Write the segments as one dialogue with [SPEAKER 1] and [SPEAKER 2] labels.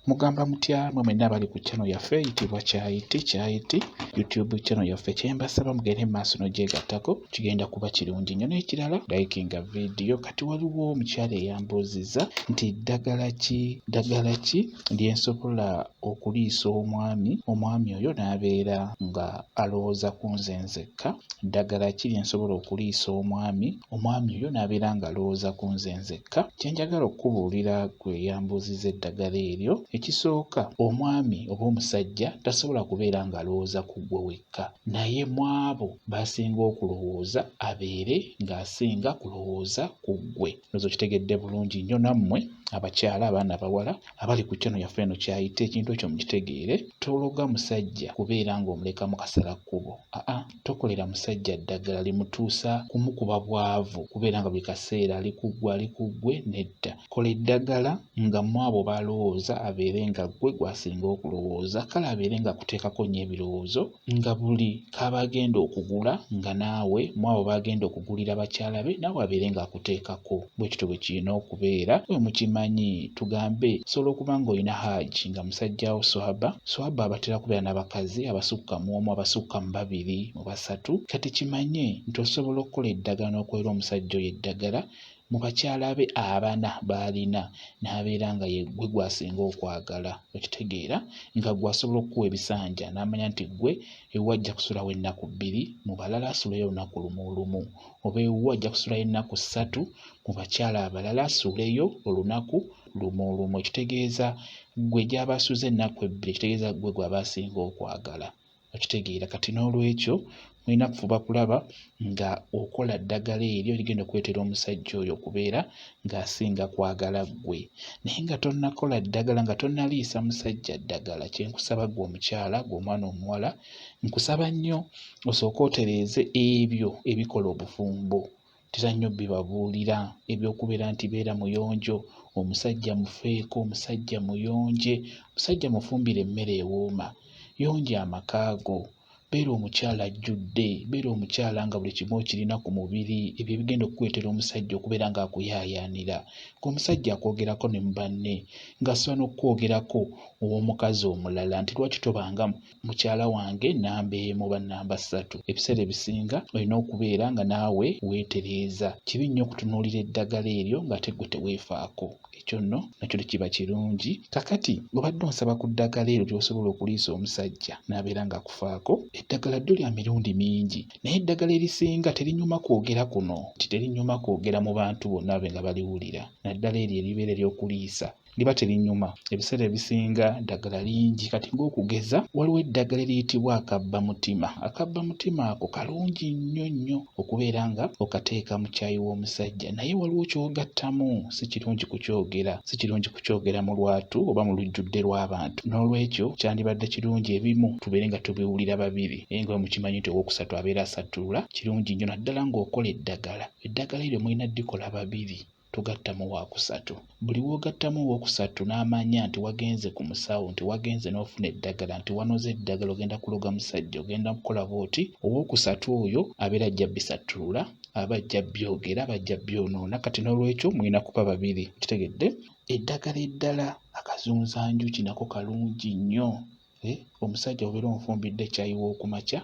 [SPEAKER 1] Mugamba mutya mwe mwenna abali ku channel yaffe eyitibwa Kyayiti YouTube channel yaffe. Kyembasaba mugende maaso n'ogyegattako kigenda kuba kirungi nnyo. N'ekirala likinga video. Kati waliwo omukyala eyambuuzizza nti ddagala ki lyensobola okuliisa omwami oyo n'abeera nga alowooza ku nze nzekka. Ddagala ki lyensobola okuliisa omwami oyo n'abeera nga alowooza ku nze nzekka. Kyenjagala okubuulira gwe yambuuzizza eddagala eryo, ekisooka omwami oba omusajja tasobola kubeera nga alowooza ku ggwe wekka, naye mu abo b'asinga okulowooza abeere ng'asinga kulowooza ku ggwe. Olowooza okitegedde bulungi nnyo. Nammwe abakyala, abaana abawala abali ku channel yaffe eno Kyayite, ekintu ekyo mukitegeere. Tologa musajja kubeera ng'omuleka mu kasalakkubo. Tokolera musajja ddagala limutuusa kumukuba bwavu kubeera nga buli kaseera ali ku ggwe nedda. Kola eddagala nga mu abo balowooza abeere nga ggwe gw'asinga okulowooza, kale abeere nga akuteekako nnyo ebirowoozo, nga buli kaba agenda okugula nga naawe mu abo bagenda okugulira bakyala be naawe abeere nga akuteekako. Bwe kityo bwe kirina okubeera. Bwe mukimanyi, tugambe sobola okuba ng'olina hajji nga musajjawo swaba abatera kubeera n'abakazi abasukka mu omu, abasukka mu babiri, mu basatu. Kati kimanye nti osobola okukola eddagala n'okolera omusajja oyo eddagala mu bakyala be abana b'alina n'abeera nga ye ggwe gw'asinga okwagala. Okitegeera nga gw'asobola okuwa ebisanja n'amanya nti ggwe ewuwo ajja kusulawo ennaku 2, mu balala asuleyo olunaku lumu, oba ewuwo ajja kusulayo ennaku 3, mu bakyala abalala asuleyo olunaku lumu. Ekitegeeza ggwe gy'aba asuze ennaku 2, ekitegeeza ggwe gw'aba asinga okwagala. Okitegeera. Kati n'olwekyo mulina kufuba kulaba nga okola ddagala eryo ligenda okuleetera omusajja oyo okubeera ng'asinga kwagala ggwe. Naye nga tonnakola ddagala, nga tonnaliisa musajja ddagala, kyenkusaba ggwe omukyala, ggwe omwana omuwala, nkusaba nnyo osooke otereeze ebyo ebikola obufumbo. Tera nnyo bibabuulira eby'okubeera nti beera muyonjo, omusajja mufeeko, omusajja muyonje, omusajja mufumbire emmere ewooma, yonja amakaago, beera omukyala ajjudde, beera omukyala nga buli kimu okirina ku mubiri. Ebyo ebigenda okukuleetera omusajja okubeera ng'akuyaayaanira, ng'omusajja akwogerako ne mu banne, ng'asobola n'okwogerako ow'omukazi omulala nti lwaki tobanga mukyala wange namba 1 oba namba 3. Ebiseera ebisinga olina okubeera nga naawe weetereeza. Kibi nnyo okutunuulira eddagala eryo ng'ate ggwe teweefaako. Ekyo nno nakyo kiba kirungi. Kakati obadde onsaba ku ddagala eryo ly'osobola okuliisa omusajja n'abeera ng'akufaako, eddagala ddyo lya mirundi mingi, naye eddagala erisinga terinyuma kwogera kuno, nti terinyuma kwogera mu bantu bonna abe nga baliwulira. Naddala eryo eribeera ery'okuliisa liba terinyuma. Ebiseera ebisinga ddagala lingi. Kati ng'okugeza, waliwo eddagala eriyitibwa akabbamutima. Akabbamutima ako kalungi nnyo okubeera nga okateeka mu caayi w'omusajja, naye waliwo ky'ogattamu. Si kirungi kukyogera mu lwatu oba mu lujjudde lw'abantu. N'olwekyo kyandibadde kirungi ebimu tubeere nga tubiwulira babiri, naye nga mukimanyi nti owookusatu abeera asatula. Kirungi nnyo naddala ng'okola eddagala eryo mulina ddikola babiri, togattamu waakusatu. Buli w'ogattamu owookusatu n'amanya nti wagenze ku musawo, nti wagenze n'ofuna eddagala, nti wanoze eddagala, ogenda kuloga musajja, ogenda kukola bw'oti, owookusatu oyo abeera ajja bisatula, aba ajja byogera, aba ajja byonoona. Kati n'olwekyo mulina kuba babiri. Kitegedde. Eddagala eddala akazunzanjuki nako kalungi nnyo. Omusajja obeera omufumbidde caayi w'okumakya,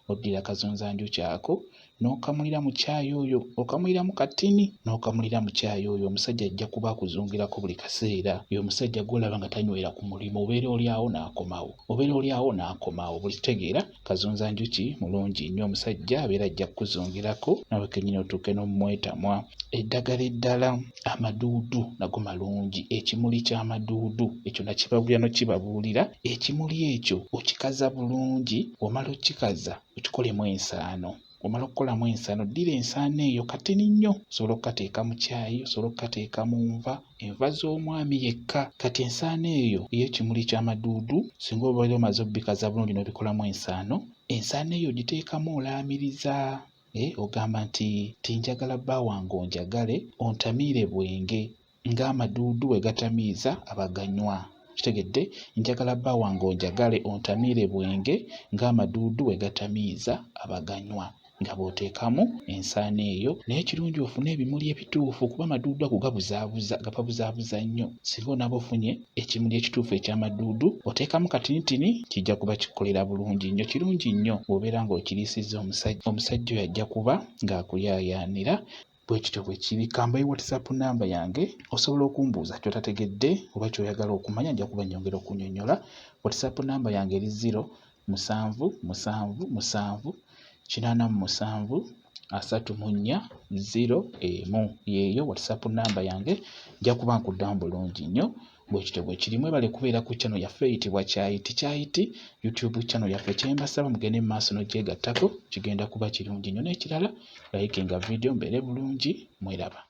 [SPEAKER 1] oddira akazunzanjuki ako n'okamulira mu caayi oyo, okamulira mu katini n'okamulira mu caayi oyo. Omusajja ajja kuba akuzungirako buli kaseera. Oyo omusajja gw'olaba nga tanywera ku mulimu, obeera oli awo n'akomawo. Buli kitegeera. Kazunzanjuki mulungi nnyo. Omusajja abeera ajja kukuzungirako nawe kennyini otuuke n'omumwetamwa. Eddagala eddala amaduudu nago malungi. Ekimuli ky'amaduudu ekyo nakibabulira n'okibabuulira. Ekimuli ekyo okikaza bulungi, omala okikaza okikolemu ensaano. Omala okukolamu ensaano, ddira ensaano eyo katini nnyo. Osobola okukateeka mu caayi, osobola okukateeka mu enva z'omwami yekka. Kati ensaano eyo ey'ekimuli ky'amaduudu, singa obaire omaze obbikaza bulungi n'obikolamu ensaano eyo ogiteekamu olaamiriza. Ogamba nti njagala bba wange onjagale, ontamiire bwenge ng'amaduudu we gatamiiza abaganywa. Kitegedde. Njagala bba wange onjagale, ontamiire bwenge ng'amaduudu we gatamiiza abaganywa. nga bw'oteekamu ensaano eyo. Naye kirungi ofune ebimuli ebituufu kuba amaduudu ago gababuzaabuza nnyo. Singa onaaba ofunye ekimuli ekituufu eky'amaduudu oteekamu katinitini kijja kuba kikolera bulungi nnyo. Kirungi nnyo bw'obeera ng'okiriisizza omusajja oyo ajja kuba ng'akuyaayaanira. Bwe kityo bwe kiri. Kambayo WhatsApp namba yange osobola okumbuuza ky'otategedde oba ky'oyagala okumanya, nja kuba nnyongera okunnyonnyola. WhatsApp namba yange eri 0777873401. Yeeyo WhatsApp namba yange, nja kuba nkuddamu bulungi nnyo. Bwe kityo bwe kiri. Mwebale kubeera ku channel yaffe eyitibwa Kyayiti YouTube channel yaffe. Kyembasaba mugende mu maaso n'ogyegattako, kigenda kuba kirungi nnyo. N'ekirala likinga video mbeere bulungi. Mweraba.